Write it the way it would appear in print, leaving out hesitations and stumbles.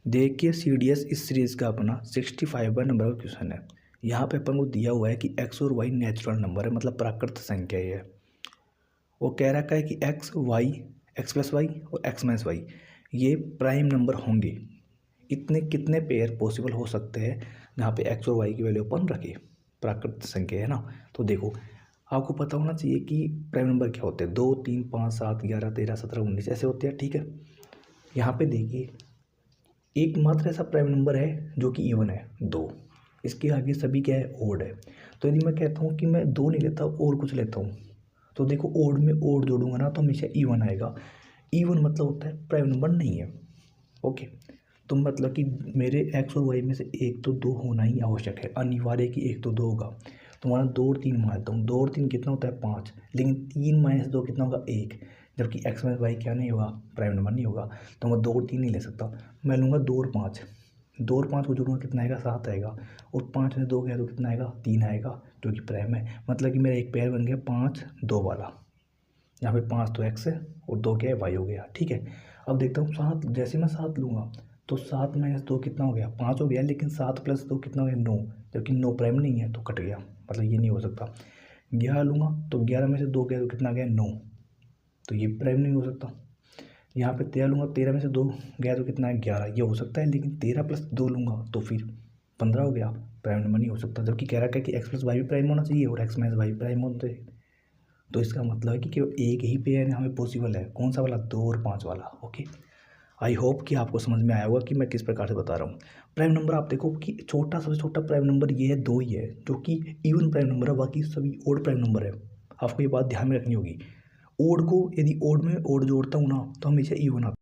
देखिए CDS इस series का अपना 65वां नंबर का क्वेश्चन है। यहाँ पे अपन को दिया हुआ है कि x और y नेचुरल नंबर है, मतलब प्राकृत संख्या है। वो कह रखा है कि x प्लस वाई और x माइनस वाई ये प्राइम नंबर होंगे। इतने कितने पेयर पॉसिबल हो सकते हैं जहाँ पे x और y की वैल्यू अपन रखें, प्राकृत संख्या है ना। तो देखो, आपको पता होना चाहिए कि प्राइम नंबर क्या होते हैं। 2, 3, 5, 7, 11, 13, 17, 19 ऐसे होते हैं, ठीक है। यहाँ पे देखिए, एकमात्र ऐसा प्राइम नंबर है जो कि इवन है, 2। इसके आगे सभी क्या है, ओड है। तो यदि मैं कहता हूँ कि मैं 2 नहीं लेता और कुछ लेता हूँ, तो देखो ओड में ओड जोड़ूंगा ना तो हमेशा इवन आएगा। इवन मतलब होता है प्राइम नंबर नहीं है। ओके, तो मतलब कि मेरे एक्स और वाई में से एक तो 2 होना ही आवश्यक है, अनिवार्य कि एक तो 2 होगा। तो माना 2 और 3 मानता हूँ, 2 और 3 कितना होता है, 5। लेकिन 3 माइनस 2 कितना होगा, 1। जबकि एक्स माइनस वाई क्या नहीं होगा, प्राइम नंबर नहीं होगा। तो मैं 2 और 3 नहीं ले सकता, मैं लूँगा 2 और 5। 2 और 5 को जोड़ूंगा कितना आएगा, 7 आएगा। और 5 में 2 गया तो कितना आएगा, 3 आएगा, जो कि प्राइम है। मतलब कि मेरा एक पेयर बन गया 5, 2 वाला। यहाँ पे 5 तो एक्स है और 2 क्या है, वाई हो गया, ठीक है। अब देखता हूँ 7, जैसे मैं 7 लूँगा तो 7 माइनस 2 कितना हो गया, 5 हो गया। लेकिन 7 प्लस 2 कितना हो गया, 9। जबकि 9 प्राइम नहीं है तो कट गया, मतलब ये नहीं हो सकता। 11 लूँगा तो 11 में से 2 गया तो कितना गया, 9। तो ये प्राइम नहीं हो सकता। यहाँ पे 13 लूँगा, 13 में से 2 गया तो कितना है, 11। ये हो सकता है। लेकिन 13 प्लस 2 लूँगा तो फिर 15 हो गया, प्राइम नंबर नहीं हो सकता। जबकि कह रहा है कि एक्स प्लस वाई भी प्राइम होना चाहिए और एक्स माइनस वाई प्राइम होना चाहिए। तो इसका मतलब है कि केवल एक ही पेयर हमें पॉसिबल है, कौन सा वाला, 2 और 5 वाला। ओके, आई होप कि आपको समझ में आया होगा कि मैं किस प्रकार से बता रहा हूँ। प्राइम नंबर आप देखो कि सबसे छोटा प्राइम नंबर ये है, 2 ही है, जो कि इवन प्राइम नंबर है। बाकी सभी ओड प्राइम नंबर है। आपको ये बात ध्यान में रखनी होगी। ओड को यदि ओड में ओड जोड़ता हूँ ना तो हमेशा इवन आता है।